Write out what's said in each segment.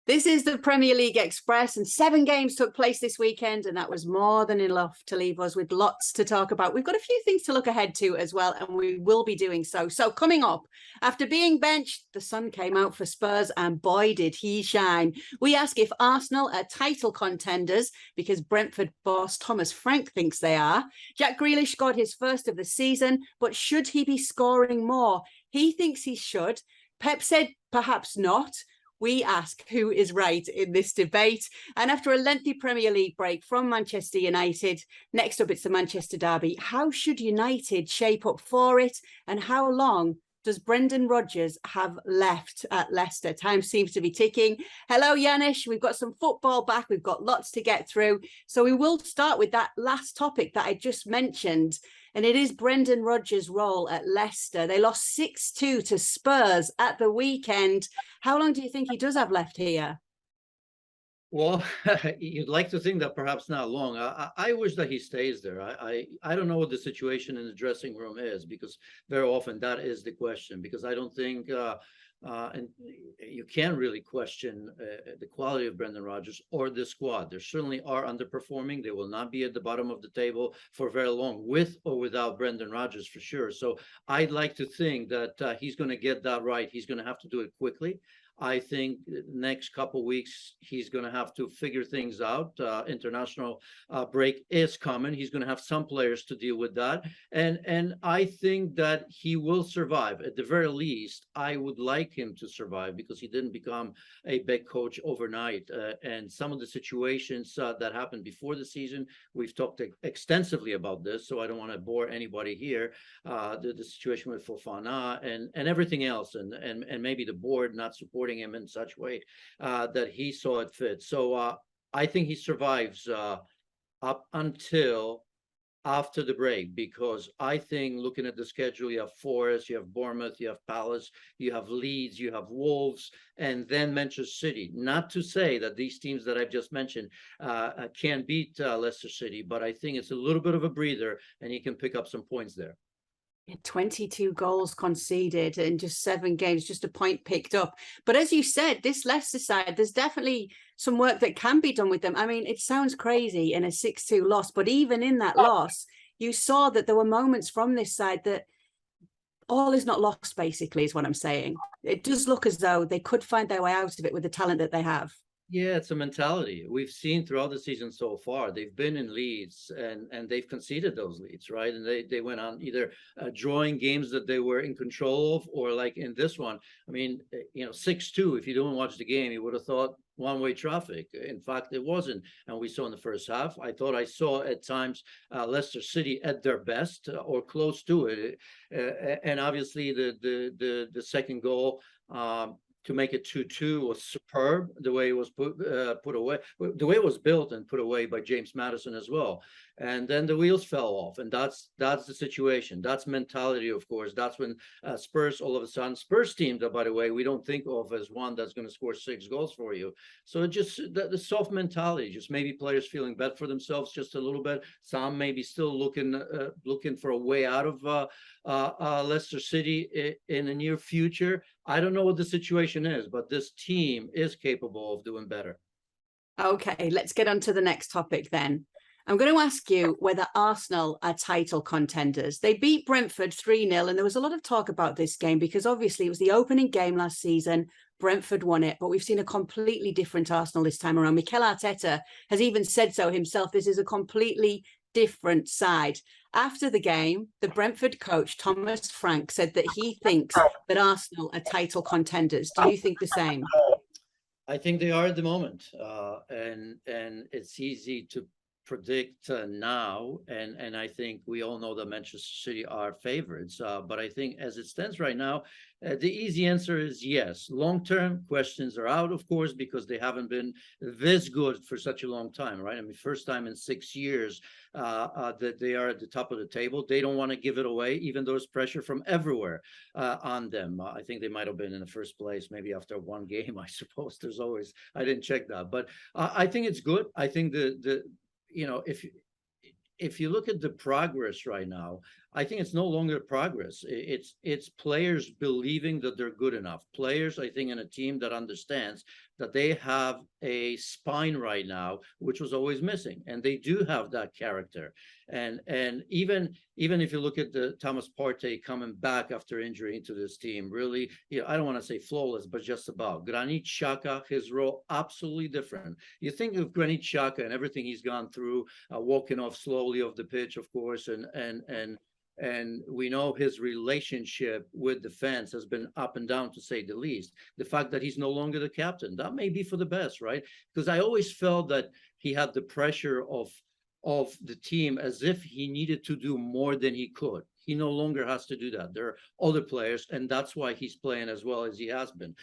This is the Premier League Express, and 7 games took place this weekend, and that was more than enough to leave us with lots to talk about. We've got a few things to look ahead to as well, and we will be doing so. So coming up, after being benched, the sun came out for Spurs, and boy, did he shine. We ask if Arsenal are title contenders, because Brentford boss Thomas Frank thinks they are. Jack Grealish scored his first of the season, but should he be scoring more? He thinks he should. Pep said perhaps not. We ask who is right in this debate. And after a lengthy Premier League break from Manchester United, next up it's the Manchester Derby. How should United shape up for it? And how long does Brendan Rodgers have left at Leicester? Time seems to be ticking. Hello, Yanis. We've got some football back. We've got lots to get through. So we will start with that last topic that I just mentioned. And it is Brendan Rodgers' role at Leicester. They lost 6-2 to Spurs at the weekend. How long do you think he does have left here? Well, you'd like to think that perhaps not long. I wish that he stays there. I don't know what the situation in the dressing room is, because very often that is the question, because I don't think and you can't really question the quality of Brendan Rodgers or the squad. They certainly are underperforming. They will not be at the bottom of the table for very long, with or without Brendan Rodgers, for sure. So I'd like to think that he's going to get that right. He's going to have to do it quickly. I think the next couple of weeks, he's going to have to figure things out. International break is coming. He's going to have some players to deal with that. And I think that he will survive. At the very least, I would like him to survive, because he didn't become a big coach overnight. And some of the situations that happened before the season, we've talked extensively about this, so I don't want to bore anybody here. The situation with Fofana and everything else, and maybe the board not supporting him in such way that he saw it fit. So I think he survives up until after the break, because I think, looking at the schedule, you have Forest, you have Bournemouth, you have Palace, you have Leeds, you have Wolves, and then Manchester City. Not to say that these teams that I've just mentioned can beat Leicester City, but I think it's a little bit of a breather, and he can pick up some points there. 22 goals conceded in just 7 games, just a point picked up. But as you said, this Leicester side, there's definitely some work that can be done with them. I mean, it sounds crazy in a 6-2 loss, but even in that loss, you saw that there were moments from this side that all is not lost, basically, is what I'm saying. It does look as though they could find their way out of it with the talent that they have. Yeah, it's a mentality we've seen throughout the season so far. They've been in leads and they've conceded those leads, right? And they went on either drawing games that they were in control of, or like in this one, I mean, 6-2, if you don't watch the game, you would have thought one-way traffic. In fact, it wasn't. And we saw in the first half, I thought I saw at times Leicester City at their best or close to it. And obviously the second goal, to make it 2-2 was superb. The way it was put away, the way it was built and put away by James Maddison as well. And then the wheels fell off, and that's the situation. That's mentality, of course. That's when Spurs, all of a sudden, Spurs team that, by the way, we don't think of as one that's going to score 6 goals for you. So it just the soft mentality, just maybe players feeling bad for themselves just a little bit. Some maybe still looking for a way out of Leicester City in the near future. I don't know what the situation is, but this team is capable of doing better. Okay, let's get on to the next topic then. I'm going to ask you whether Arsenal are title contenders. They beat Brentford 3-0, and there was a lot of talk about this game because obviously it was the opening game last season. Brentford won it, but we've seen a completely different Arsenal this time around. Mikel Arteta has even said so himself. This is a completely different side. After the game, the Brentford coach, Thomas Frank, said that he thinks that Arsenal are title contenders. Do you think the same? I think they are at the moment, and it's easy to predict now, and I think we all know that Manchester City are favorites, but I think as it stands right now, the easy answer is yes. Long-term questions are out, of course, because they haven't been this good for such a long time, right? I mean, first time in 6 years that they are at the top of the table. They don't want to give it away, even though there's pressure from everywhere on them. I think they might have been in the first place, maybe after one game, I suppose. There's always, I didn't check that, but I think it's good. I think if you look at the progress right now, I think it's no longer progress. It's players believing that they're good enough. Players, I think, in a team that understands that they have a spine right now, which was always missing, and they do have that character. And even if you look at the Thomas Partey coming back after injury into this team, really, I don't want to say flawless, but just about. Granit Xhaka, his role absolutely different. You think of Granit Xhaka and everything he's gone through, walking off slowly off the pitch, of course, and we know his relationship with the fans has been up and down, to say the least. The fact that he's no longer the captain, that may be for the best, right? Because I always felt that he had the pressure of the team as if he needed to do more than he could. He no longer has to do that. There are other players, and that's why he's playing as well as he has been.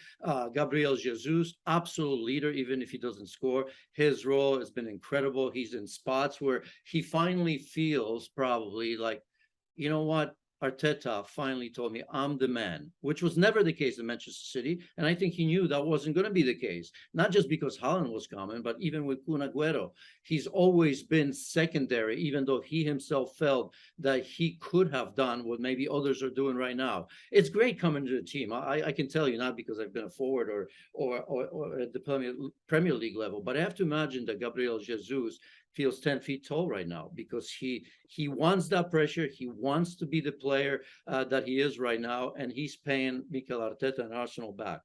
Gabriel Jesus, absolute leader, even if he doesn't score. His role has been incredible. He's in spots where he finally feels probably like, you know what? Arteta finally told me I'm the man, which was never the case in Manchester City. And I think he knew that wasn't going to be the case, not just because Haaland was coming, but even with Kun Agüero. He's always been secondary, even though he himself felt that he could have done what maybe others are doing right now. It's great coming to the team. I can tell you, not because I've been a forward or at the Premier League level, but I have to imagine that Gabriel Jesus feels 10 feet tall right now, because he wants that pressure. He wants to be the player that he is right now, and he's paying Mikel Arteta and Arsenal back.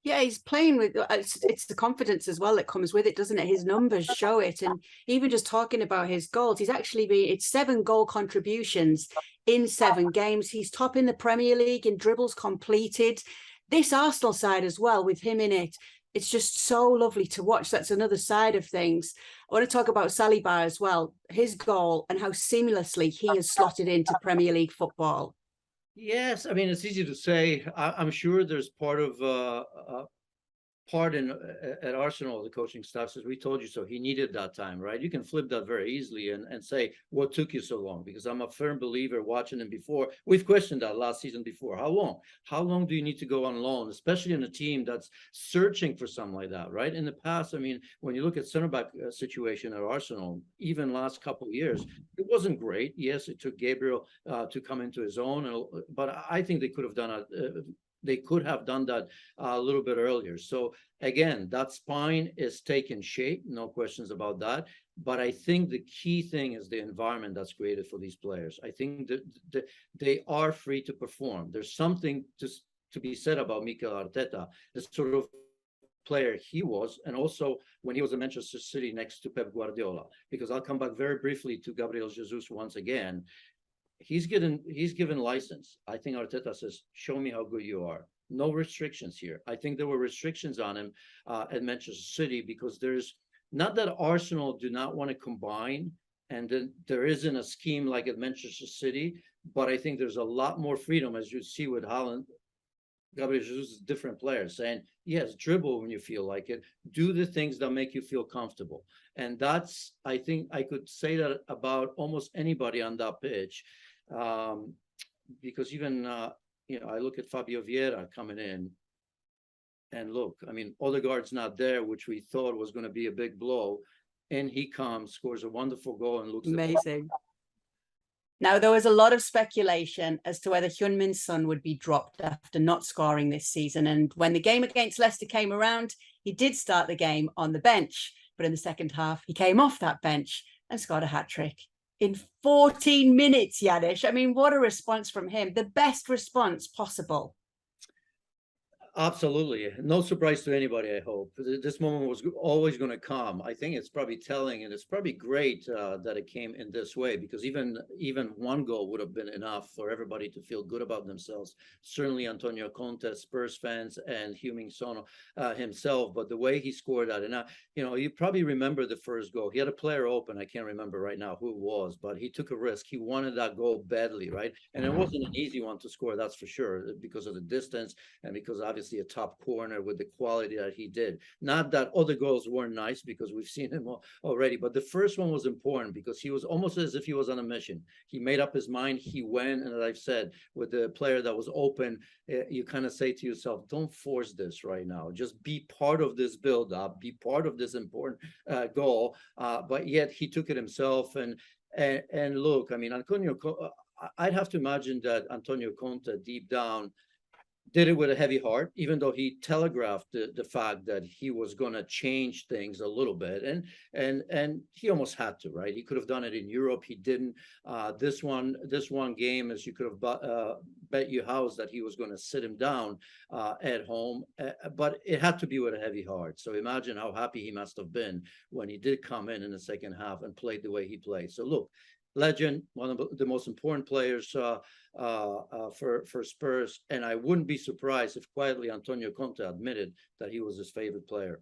Yeah, he's playing with it's the confidence as well that comes with it, doesn't it? His numbers show it. And even just talking about his goals, he's actually it's 7 goal contributions in 7 games. He's top in the Premier League in dribbles completed. This Arsenal side as well, with him in it, it's just so lovely to watch. That's another side of things. I want to talk about Saliba as well, his goal and how seamlessly he has slotted into Premier League football. Yes, I mean, it's easy to say. I'm sure there's part at Arsenal, the coaching staff says, we told you so. He needed that time, right? You can flip that very easily and say, what took you so long? Because I'm a firm believer, watching him before. We've questioned that last season before. How long? How long do you need to go on loan, especially in a team that's searching for something like that, right? In the past, I mean, when you look at center back situation at Arsenal, even last couple of years, it wasn't great. Yes, it took Gabriel to come into his own, but I think they could have done that a little bit earlier. So again, that spine is taking shape, no questions about that. But I think the key thing is the environment that's created for these players. I think that they are free to perform. There's something to be said about Mikel Arteta, the sort of player he was, and also when he was at Manchester City next to Pep Guardiola. Because I'll come back very briefly to Gabriel Jesus once again. He's given license. I think Arteta says, show me how good you are. No restrictions here. I think there were restrictions on him at Manchester City, because there's not that Arsenal do not want to combine, and then there isn't a scheme like at Manchester City, but I think there's a lot more freedom, as you see with Haaland. Gabriel Jesus is a different player, saying, yes, dribble when you feel like it, do the things that make you feel comfortable. And that's, I think I could say that about almost anybody on that pitch. Because even I look at Fabio Vieira coming in, and look, I mean, Odegaard's not there, which we thought was going to be a big blow, and he comes, scores a wonderful goal, and looks amazing. Now, there was a lot of speculation as to whether Heung-min's son would be dropped after not scoring this season. And when the game against Leicester came around, he did start the game on the bench, but in the second half, he came off that bench and scored a hat-trick in 14 minutes, Yanish. I mean, what a response from him. The best response possible. Absolutely. No surprise to anybody, I hope. This moment was always going to come. I think it's probably telling, and it's probably great that it came in this way, because even one goal would have been enough for everybody to feel good about themselves. Certainly Antonio Conte, Spurs fans, and Heung-min himself. But the way he scored that, and you probably remember the first goal. He had a player open. I can't remember right now who it was, but he took a risk. He wanted that goal badly, right? And it wasn't an easy one to score, that's for sure, because of the distance and because obviously a top corner with the quality that he did. Not that other goals weren't nice, because we've seen him already, but the first one was important because he was almost as if he was on a mission. He made up his mind, he went, and as I've said, with the player that was open, you kind of say to yourself, don't force this right now. Just be part of this build-up, be part of this important goal. But yet he took it himself, and look, I mean, I'd have to imagine that Antonio Conte deep down did it with a heavy heart, even though he telegraphed the fact that he was going to change things a little bit, and he almost had to, right? He could have done it in Europe. He didn't. This one game, as you could have bet your house that he was going to sit him down at home, but it had to be with a heavy heart. So imagine how happy he must have been when he did come in the second half and played the way he played. So look, legend, one of the most important players for Spurs, and I wouldn't be surprised if quietly Antonio Conte admitted that he was his favorite player.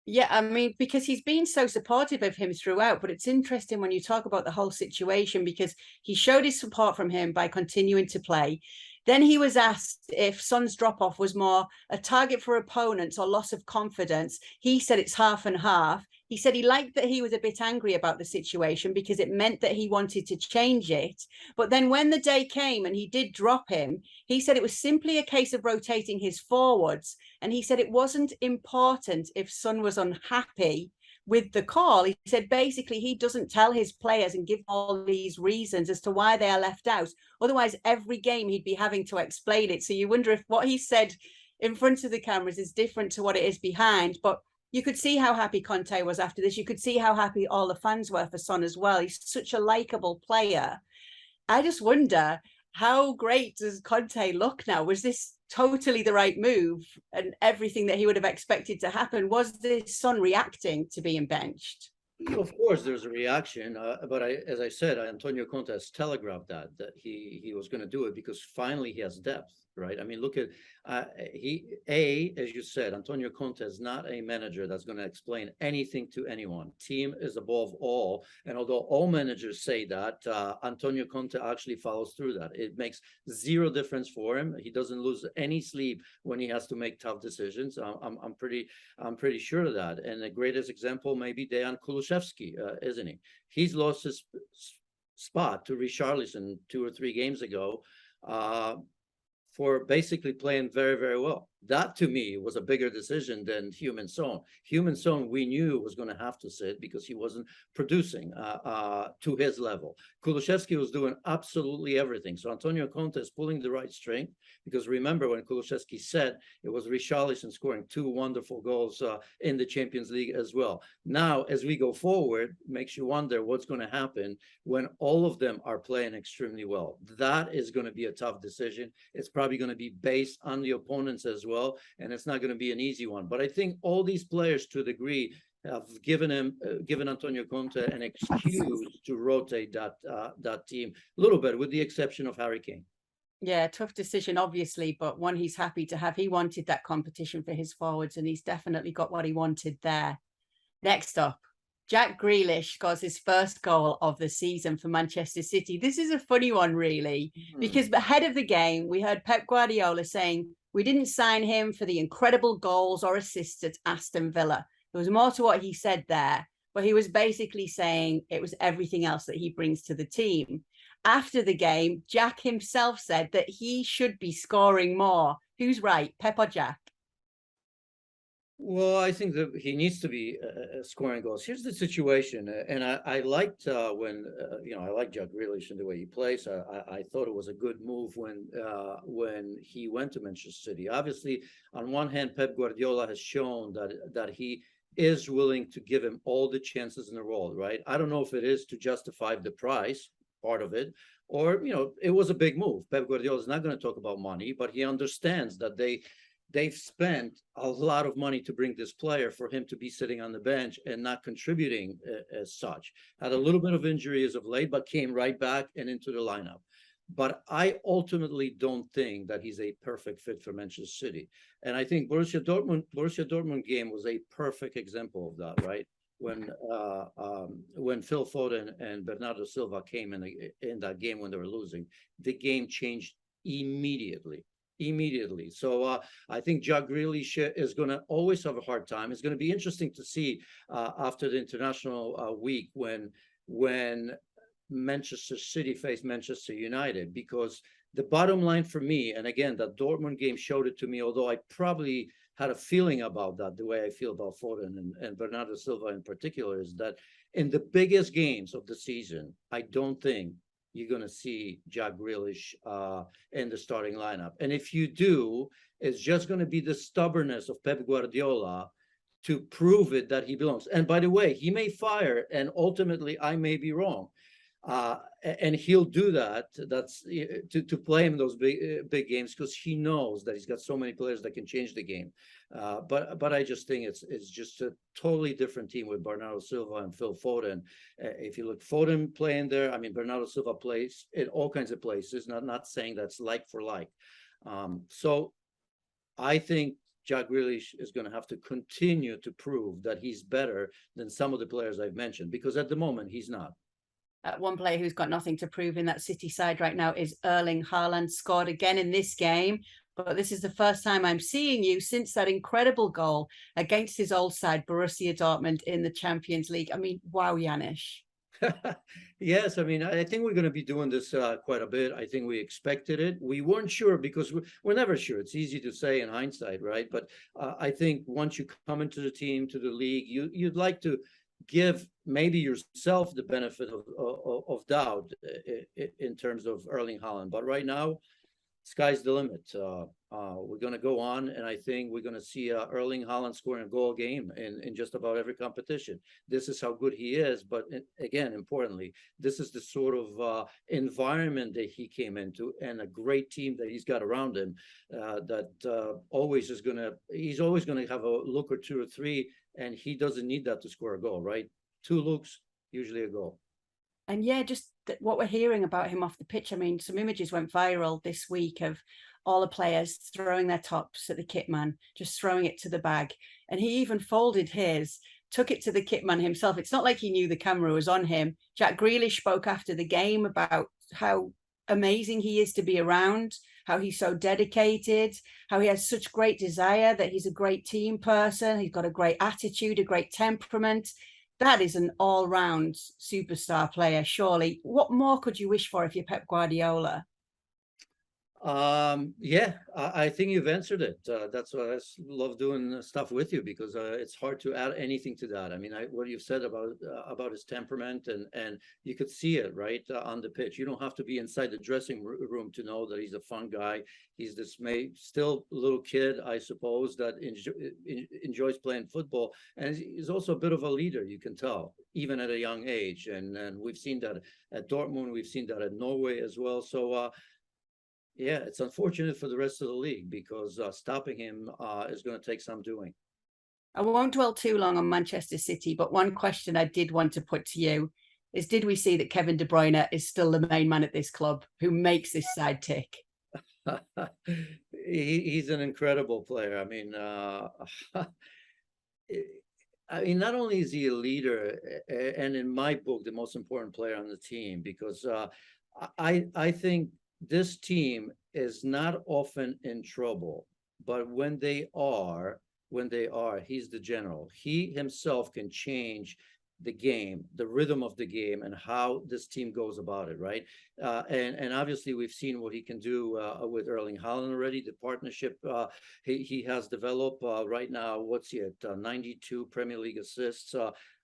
Yeah, I mean, because he's been so supportive of him throughout, but it's interesting when you talk about the whole situation because he showed his support from him by continuing to play. Then he was asked if Son's drop-off was more a target for opponents or loss of confidence. He said it's half and half. He said he liked that he was a bit angry about the situation because it meant that he wanted to change it. But then when the day came and he did drop him, he said it was simply a case of rotating his forwards. And he said it wasn't important if Son was unhappy with the call. He said basically he doesn't tell his players and give all these reasons as to why they are left out. Otherwise, every game he'd be having to explain it. So you wonder if what he said in front of the cameras is different to what it is behind. But you could see how happy Conte was after this. You could see how happy all the fans were for Son as well. He's such a likable player. I just wonder, how great does Conte look now? Was this totally the right move and everything that he would have expected to happen? Was this Son reacting to being benched? Of course, there's a reaction, but as I said, Antonio Conte has telegraphed that he was going to do it because finally he has depth, right? I mean, look at as you said, Antonio Conte is not a manager that's going to explain anything to anyone. Team is above all, and although all managers say that, Antonio Conte actually follows through that. It makes zero difference for him. He doesn't lose any sleep when he has to make tough decisions. I'm pretty sure of that. And the greatest example may be Dejan Kulusevski, isn't he? He's lost his spot to Richarlison 2 or 3 games ago for basically playing very, very well. That to me was a bigger decision than Heung-min Son. Heung-min Son we knew was going to have to sit because he wasn't producing to his level. Kulusevski was doing absolutely everything. So Antonio Conte is pulling the right string because remember when Kulusevski said it was Richarlison scoring 2 wonderful goals in the Champions League as well. Now, as we go forward, makes you wonder what's going to happen when all of them are playing extremely well. That is going to be a tough decision. It's probably going to be based on the opponents as well. And it's not going to be an easy one. But I think all these players, to a degree, have given Antonio Conte an excuse to rotate that team a little bit, with the exception of Harry Kane. Yeah, tough decision, obviously, but one he's happy to have. He wanted that competition for his forwards, and he's definitely got what he wanted there. Next up, Jack Grealish scores his first goal of the season for Manchester City. This is a funny one, really, because ahead of the game, we heard Pep Guardiola saying, we didn't sign him for the incredible goals or assists at Aston Villa. There was more to what he said there, but he was basically saying it was everything else that he brings to the team. After the game, Jack himself said that he should be scoring more. Who's right, Pep or Jack? Well, I think that he needs to be scoring goals. Here's the situation, and I liked when I like Jack Grealish and the way he plays. I thought it was a good move when he went to Manchester City. Obviously, on one hand, Pep Guardiola has shown that he is willing to give him all the chances in the world, right? I don't know if it is to justify the price, part of it, or it was a big move. Pep Guardiola is not going to talk about money, but he understands that they've spent a lot of money to bring this player for him to be sitting on the bench and not contributing as such. Had a little bit of injury as of late, but came right back and into the lineup. But I ultimately don't think that he's a perfect fit for Manchester City. And I think Borussia Dortmund game was a perfect example of that, right? When Phil Foden and Bernardo Silva came in that game when they were losing, the game changed immediately. So I think Jack Grealish is going to always have a hard time. It's going to be interesting to see after the international week when Manchester City face Manchester United, because the bottom line for me, and again, that Dortmund game showed it to me, although I probably had a feeling about that, the way I feel about Foden and Bernardo Silva in particular, is that in the biggest games of the season, I don't think you're going to see Jack Grealish in the starting lineup. And if you do, it's just going to be the stubbornness of Pep Guardiola to prove it that he belongs. And by the way, he may fire, and ultimately I may be wrong. And he'll do that. That's to play him those big games, because he knows that he's got so many players that can change the game. But I just think it's just a totally different team with Bernardo Silva and Phil Foden. If you look Foden playing there, I mean, Bernardo Silva plays in all kinds of places. Not saying that's like for like. So I think Jack Grealish is going to have to continue to prove that he's better than some of the players I've mentioned, because at the moment he's not. One player who's got nothing to prove in that City side right now is Erling. Haaland scored again in this game, but this is the first time I'm seeing you since that incredible goal against his old side, Borussia Dortmund, in the Champions League. I mean, wow, Janis. Yes, I mean, I think we're going to be doing this quite a bit. I think we expected it. We weren't sure, because we're never sure. It's easy to say in hindsight, right? But I think once you come into the team, to the league, you'd like to give maybe yourself the benefit of doubt in terms of Erling Haaland. But right now, sky's the limit. We're going to go on, and I think we're going to see Erling Haaland scoring a goal game in just about every competition. This is how good he is. But again, importantly, this is the sort of environment that he came into, and a great team that he's got around him, that he's always going to have a look or two or three, and he doesn't need that to score a goal, right? 2 looks, usually a goal. And yeah, just what we're hearing about him off the pitch. I mean, some images went viral this week of all the players throwing their tops at the kit man, just throwing it to the bag. And he even folded his, took it to the kit man himself. It's not like he knew the camera was on him. Jack Grealish spoke after the game about how amazing he is to be around, how he's so dedicated, how he has such great desire, that he's a great team person. He's got a great attitude, a great temperament. That is an all-round superstar player, surely. What more could you wish for if you're Pep Guardiola? Yeah, I think you've answered it. That's why I love doing stuff with you, because it's hard to add anything to that. I mean, what you've said about his temperament, and you could see it right on the pitch. You don't have to be inside the dressing room to know that he's a fun guy. He's this still little kid, I suppose, that enjoys playing football, and he's also a bit of a leader. You can tell, even at a young age, and we've seen that at Dortmund. We've seen that at Norway as well. So. Yeah, it's unfortunate for the rest of the league, because stopping him is going to take some doing. I won't dwell too long on Manchester City, but one question I did want to put to you is, did we see that Kevin De Bruyne is still the main man at this club who makes this side tick? He's an incredible player. I mean, not only is he a leader, and in my book, the most important player on the team, because I think this team is not often in trouble, but when they are, he's the general. He himself can change the game, the rhythm of the game, and how this team goes about it, right? And obviously we've seen what he can do with Erling Haaland already. The partnership he has developed right now. What's he at? 92 Premier League assists.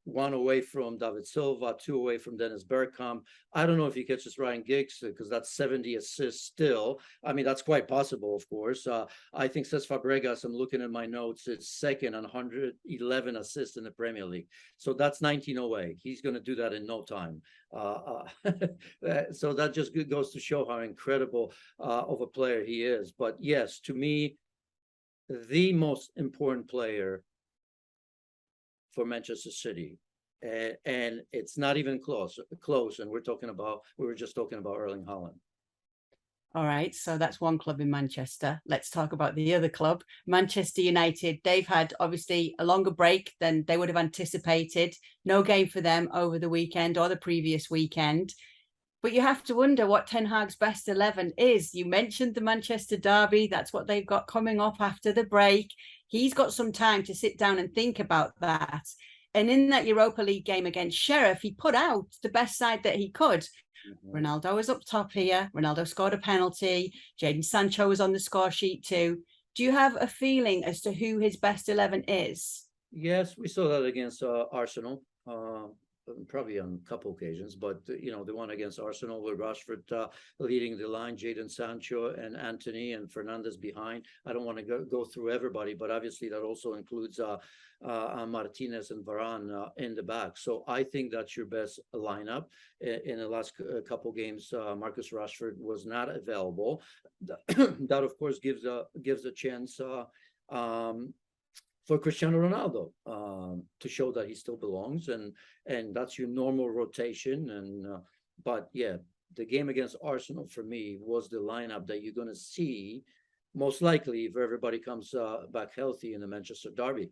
1 away from David Silva, 2 away from Dennis Bergkamp. I don't know if he catches Ryan Giggs, because that's 70 assists still. I mean, that's quite possible, of course. I think Cesc Fabregas, I'm looking at my notes, is second on 111 assists in the Premier League. So that's 19 away. He's going to do that in no time. So that just goes to show how incredible of a player he is. But yes, to me, the most important player for Manchester City, and it's not even close. And we were just talking about Erling Haaland. All right, so that's one club in Manchester. Let's talk about the other club, Manchester United. They've had obviously a longer break than they would have anticipated. No game for them over the weekend or the previous weekend. But you have to wonder what Ten Hag's best 11 is. You mentioned the Manchester derby. That's what they've got coming up after the break. He's got some time to sit down and think about that. And in that Europa League game against Sheriff, he put out the best side that he could. Mm-hmm. Ronaldo was up top here. Ronaldo scored a penalty. Jadon Sancho was on the score sheet too. Do you have a feeling as to who his best 11 is? Yes, we saw that against Arsenal. probably on a couple occasions, but the one against Arsenal with Rashford leading the line, Jadon Sancho and Anthony and Fernandes behind. I don't want to go through everybody, but obviously that also includes Martinez and Varane in the back. So I think that's your best lineup. In the last couple games, Marcus Rashford was not available. That of course gives a chance for Cristiano Ronaldo to show that he still belongs, and that's your normal rotation. And but yeah, the game against Arsenal for me was the lineup that you're going to see most likely if everybody comes back healthy in the Manchester derby.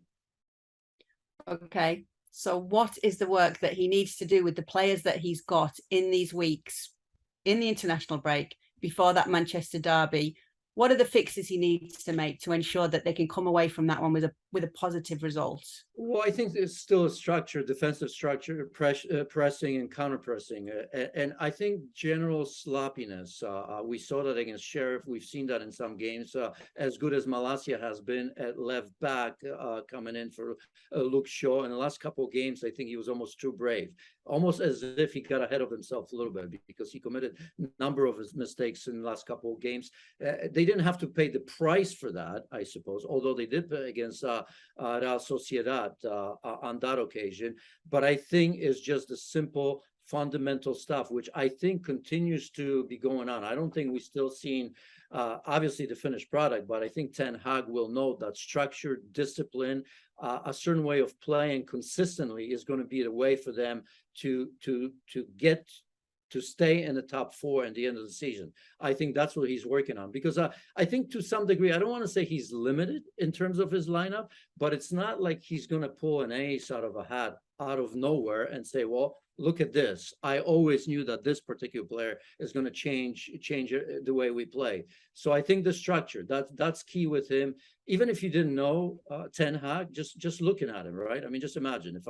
Okay, so what is the work that he needs to do with the players that he's got in these weeks, in the international break, before that Manchester derby? What are the fixes he needs to make to ensure that they can come away from that one with a positive result? Well, I think there's still a structure, defensive structure, pressing and counter-pressing. And I think general sloppiness. We saw that against Sheriff. We've seen that in some games. As good as Malacia has been at left back, coming in for Luke Shaw. In the last couple of games, I think he was almost too brave. Almost as if he got ahead of himself a little bit because he committed a number of his mistakes in the last couple of games. They didn't have to pay the price for that, I suppose, although they did pay against Real Sociedad on that occasion. But I think it's just the simple fundamental stuff, which I think continues to be going on. I don't think we've still seen, obviously, the finished product, but I think Ten Hag will know that structure, discipline, a certain way of playing consistently is going to be the way for them to get to stay in the top four at the end of the season. I think that's what he's working on, because I think to some degree, I don't want to say he's limited in terms of his lineup, but it's not like he's going to pull an ace out of a hat out of nowhere and say, well, look at this. I always knew that this particular player is going to change the way we play. So I think the structure, that's key with him. Even if you didn't know Ten Hag, just looking at him, right? I mean, just imagine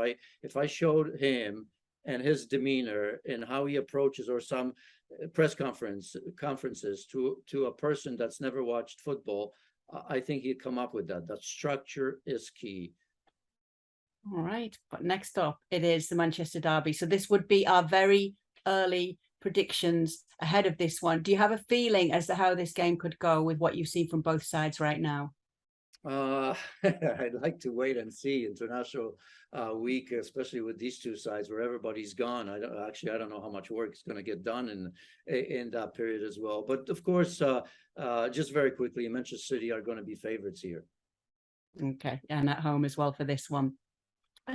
if I showed him and his demeanor and how he approaches, or some press conferences to a person that's never watched football, I think he'd come up with that. That structure is key. All right, but next up, it is the Manchester derby. So this would be our very early predictions ahead of this one. Do you have a feeling as to how this game could go with what you've seen from both sides right now? I'd like to wait and see international week, especially with these two sides where everybody's gone. I don't know how much work is going to get done in that period as well. But of course, just very quickly, Manchester City are going to be favorites here. Okay, and at home as well for this one.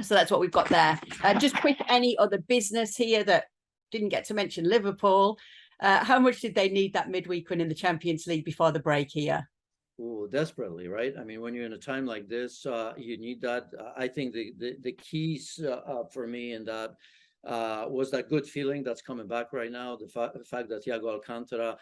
So that's what we've got there. Just quick, any other business here that didn't get to mention? Liverpool. How much did they need that midweek win in the Champions League before the break here? Oh, desperately, right? I mean, when you're in a time like this, you need that. I think the keys for me in that was that good feeling that's coming back right now. The fact that Thiago Alcantara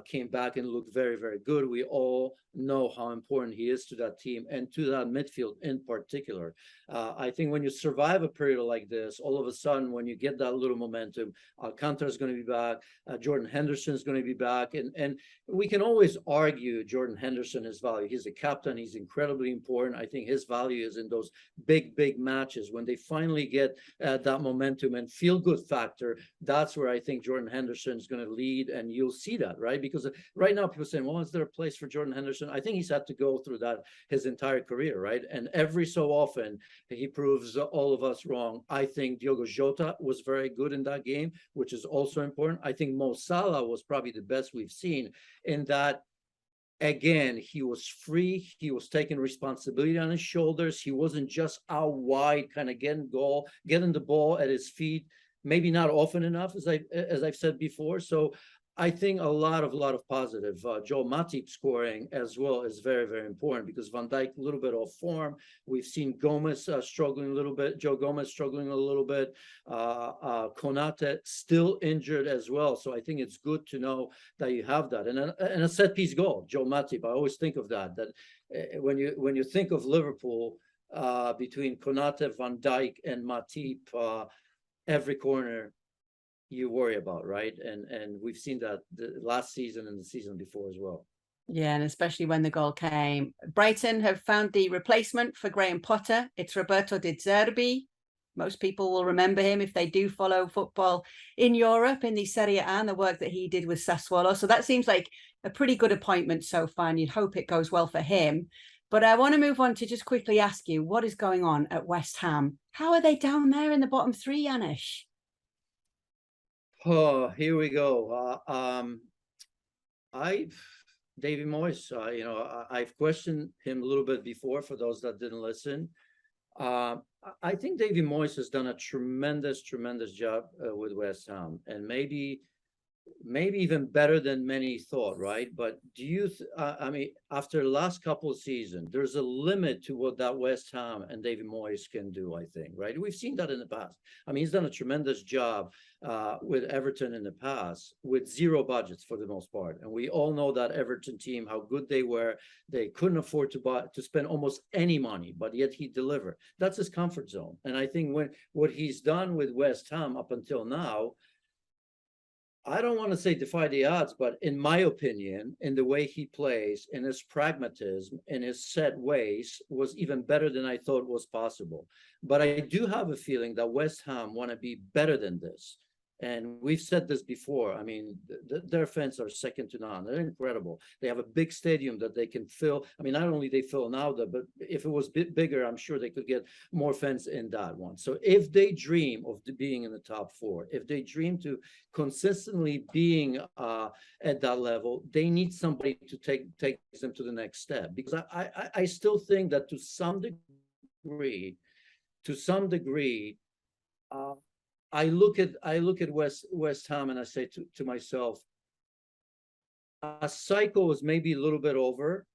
came back and looked very, very good. We all know how important he is to that team and to that midfield in particular. I think when you survive a period like this, all of a sudden, when you get that little momentum, Alcantara is going to be back, Jordan Henderson is going to be back, and we can always argue Jordan Henderson, his value. He's a captain. He's incredibly important. I think his value is in those big matches when they finally get that momentum and feel good factor. That's where I think Jordan Henderson is going to lead, and you'll see that, right? Because right now people are saying, well, is there a place for Jordan Henderson? I think he's had to go through that his entire career, right? And every so often he proves all of us wrong. I think Diogo Jota was very good in that game, which is also important. I think Mo Salah was probably the best we've seen in that. Again, he was free. He was taking responsibility on his shoulders. He wasn't just out wide, kind of getting the ball at his feet, maybe not often enough, as I've said before. So I think a lot of positive. Joe Matip scoring as well is very, very important because Van Dijk a little bit off form. We've seen Gomez struggling a little bit. Joe Gomez struggling a little bit. Konate still injured as well. So I think it's good to know that you have that. And a set piece goal, Joe Matip. I always think of that. That when you think of Liverpool, between Konate, Van Dijk, and Matip, every corner you worry about, right? And we've seen that the last season and the season before as well. Yeah, and especially when the goal came. Brighton have found the replacement for Graham Potter. It's Roberto De Zerbi. Most people will remember him if they do follow football in Europe, in the Serie A, and the work that he did with Sassuolo. So that seems like a pretty good appointment so far, and you'd hope it goes well for him. But I want to move on to just quickly ask you, what is going on at West Ham? How are they down there in the bottom three, Janusz? Oh, here we go. David Moyes, I've questioned him a little bit before for those that didn't listen. I think David Moyes has done a tremendous job with West Ham, and maybe even better than many thought, right? But do you, I mean, after the last couple of seasons, there's a limit to what that West Ham and David Moyes can do, I think, right? We've seen that in the past. I mean, he's done a tremendous job with Everton in the past with zero budgets for the most part. And we all know that Everton team, how good they were. They couldn't afford to spend almost any money, but yet he delivered. That's his comfort zone. And I think what he's done with West Ham up until now, I don't want to say defy the odds, but in my opinion, in the way he plays, in his pragmatism, in his set ways, was even better than I thought was possible. But I do have a feeling that West Ham want to be better than this. And we've said this before. I mean, their fans are second to none. They're incredible. They have a big stadium that they can fill. I mean, not only they fill now, but if it was a bit bigger, I'm sure they could get more fans in that one. So if they dream of being in the top four, if they dream to consistently being at that level, they need somebody to take them to the next step. Because I still think that to some degree, I look at West Ham and I say to myself, a cycle is maybe a little bit over.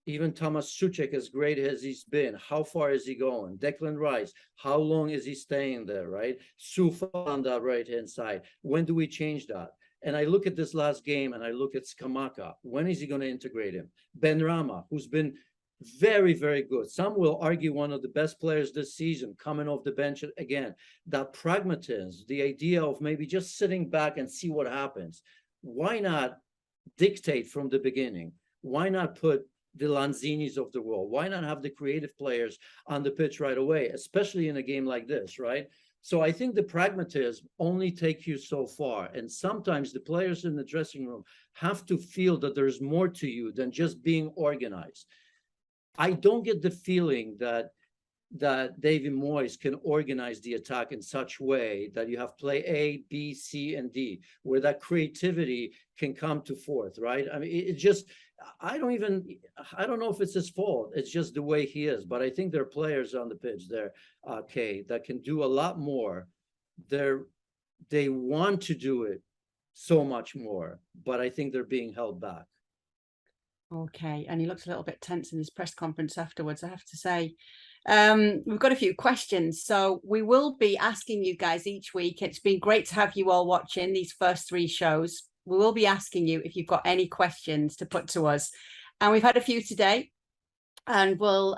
Even Thomas Suchek, as great as he's been, how far is he going? Declan Rice, how long is he staying there, right? Sufa on that right-hand side. When do we change that? And I look at this last game and I look at Skamaka. When is he going to integrate him? Ben Rama, who's been very, very good. Some will argue one of the best players this season, coming off the bench again. That pragmatism, the idea of maybe just sitting back and see what happens. Why not dictate from the beginning? Why not put the Lanzinis of the world? Why not have the creative players on the pitch right away, especially in a game like this, right? So I think the pragmatism only takes you so far. And sometimes the players in the dressing room have to feel that there's more to you than just being organized. I don't get the feeling that David Moyes can organize the attack in such way that you have play A, B, C, and D, where that creativity can come to forth, right? I mean, it just, I don't know if it's his fault. It's just the way he is. But I think there are players on the pitch there, Kay, that can do a lot more. They want to do it so much more, but I think they're being held back. Okay, and he looks a little bit tense in his press conference afterwards, I have to say. We've got a few questions, so we will be asking you guys each week. It's been great to have you all watching these first three shows. We will be asking you if you've got any questions to put to us, and we've had a few today, and we'll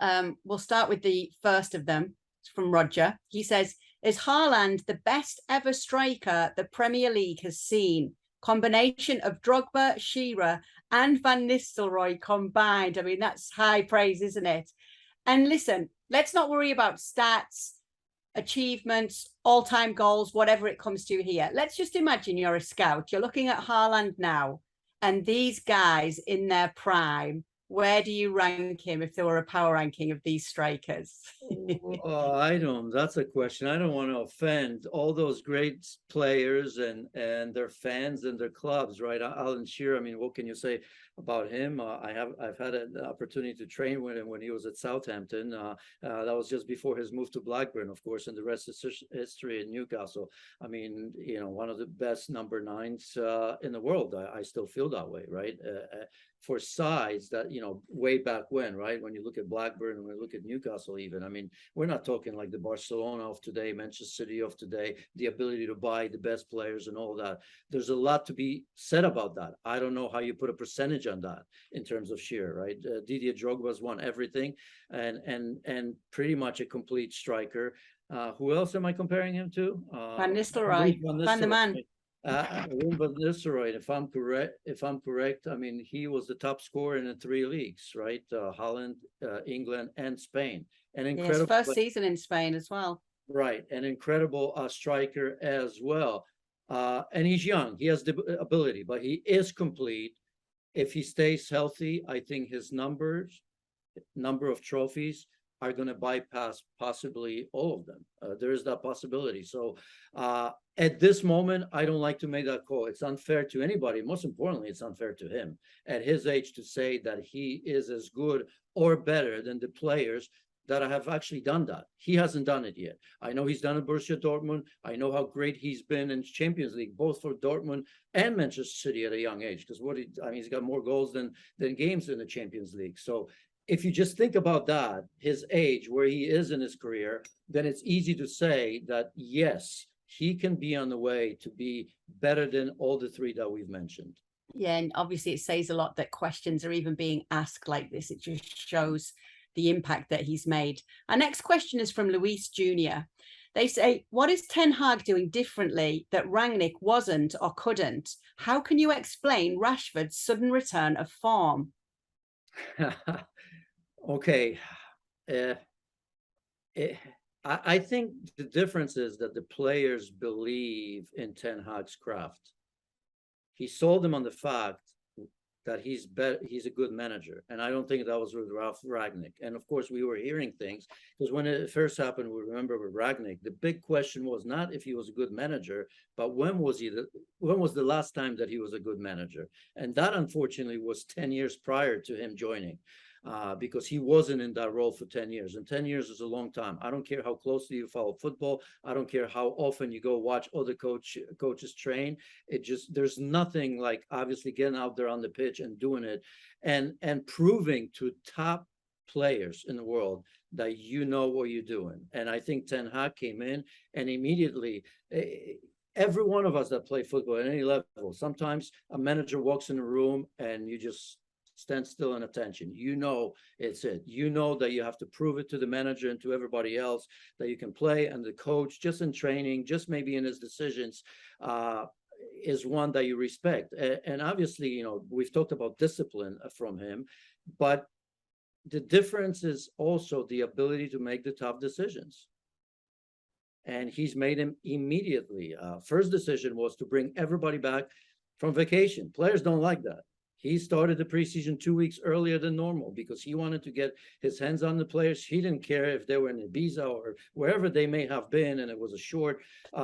start with the first of them. It's from Roger. He says, is Haaland the best ever striker the Premier League has seen? Combination of Drogba, Shearer and Van Nistelrooy combined. I mean, that's high praise, isn't it? And listen, let's not worry about stats, achievements, all-time goals, whatever it comes to here. Let's just imagine you're a scout. You're looking at Haaland now, and these guys in their prime, where do you rank him if there were a power ranking of these strikers? That's a question. I don't want to offend all those great players and their fans and their clubs, right? Alan Shearer, I mean, what can you say about him? I've had an opportunity to train with him when he was at Southampton. That was just before his move to Blackburn, of course, and the rest is history in Newcastle. I mean, one of the best number nines in the world. I still feel that way, right? For size that, way back when, right? When you look at Blackburn and when you look at Newcastle even, I mean, we're not talking like the Barcelona of today, Manchester City of today, the ability to buy the best players and all that. There's a lot to be said about that. I don't know how you put a percentage on that in terms of Shearer, right? Didier Drogba's won everything and pretty much a complete striker. Who else am I comparing him to? Van Nistelrooy, Van the Man. Van Nistelrooy, if I'm correct, I mean, he was the top scorer in the three leagues, right? Holland, England, and Spain. And incredible. His first season in Spain as well. Right, an incredible striker as well. And he's young. He has the ability, but he is complete. If he stays healthy, I think his number of trophies are going to bypass possibly all of them. There is that possibility. So at this moment, I don't like to make that call. It's unfair to anybody. Most importantly, it's unfair to him at his age to say that he is as good or better than the players that have actually done that. He hasn't done it yet. I know he's done it Borussia Dortmund. I know how great he's been in Champions League, both for Dortmund and Manchester City at a young age. Because he's got more goals than games in the Champions League. So if you just think about that, his age, where he is in his career, then it's easy to say that, yes, he can be on the way to be better than all the three that we've mentioned. Yeah, and obviously it says a lot that questions are even being asked like this. It just shows the impact that he's made. Our next question is from Luis Jr. They say, what is Ten Hag doing differently that Rangnick wasn't or couldn't? How can you explain Rashford's sudden return of form? Okay. I think the difference is that the players believe in Ten Hag's craft. He sold them on the fact that he's a good manager. And I don't think that was with Ralph Rangnick. And of course, we were hearing things, because when it first happened, we remember with Rangnick, the big question was not if he was a good manager, but when was the last time that he was a good manager? And that, unfortunately, was 10 years prior to him joining. Because he wasn't in that role for 10 years. And 10 years is a long time. I don't care how closely you follow football. I don't care how often you go watch other coaches train. There's nothing like obviously getting out there on the pitch and doing it and proving to top players in the world that you know what you're doing. And I think Ten Hag came in and immediately, every one of us that play football at any level, sometimes a manager walks in a room and you just stand still in attention. You know it's it. You know that you have to prove it to the manager and to everybody else that you can play, and the coach, just in training, just maybe in his decisions, is one that you respect. And obviously, we've talked about discipline from him, but the difference is also the ability to make the tough decisions. And he's made him immediately. First decision was to bring everybody back from vacation. Players don't like that. He started the preseason 2 weeks earlier than normal because he wanted to get his hands on the players. He didn't care if they were in Ibiza or wherever they may have been, and it was a short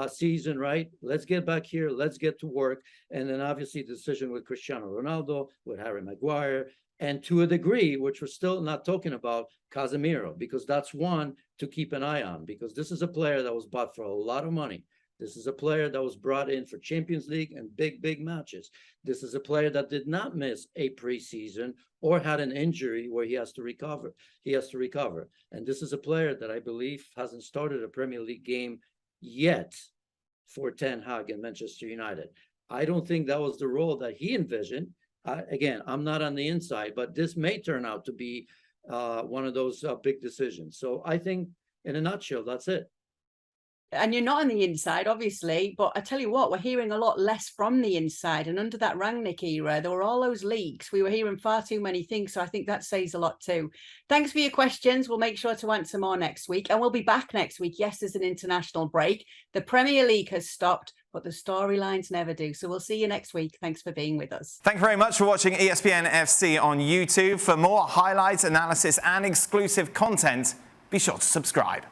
season, right? Let's get back here. Let's get to work. And then obviously the decision with Cristiano Ronaldo, with Harry Maguire, and to a degree, which we're still not talking about, Casemiro, because that's one to keep an eye on, because this is a player that was bought for a lot of money. This is a player that was brought in for Champions League and big matches. This is a player that did not miss a preseason or had an injury where he has to recover. And this is a player that I believe hasn't started a Premier League game yet for Ten Hag and Manchester United. I don't think that was the role that he envisioned. Again, I'm not on the inside, but this may turn out to be one of those big decisions. So I think in a nutshell, that's it. And you're not on the inside, obviously, but I tell you what, we're hearing a lot less from the inside. And under that Rangnick era, there were all those leaks. We were hearing far too many things. So I think that says a lot too. Thanks for your questions. We'll make sure to answer more next week. And we'll be back next week. Yes, there's an international break. The Premier League has stopped, but the storylines never do. So we'll see you next week. Thanks for being with us. Thank you very much for watching ESPN FC on YouTube. For more highlights, analysis, and exclusive content, be sure to subscribe.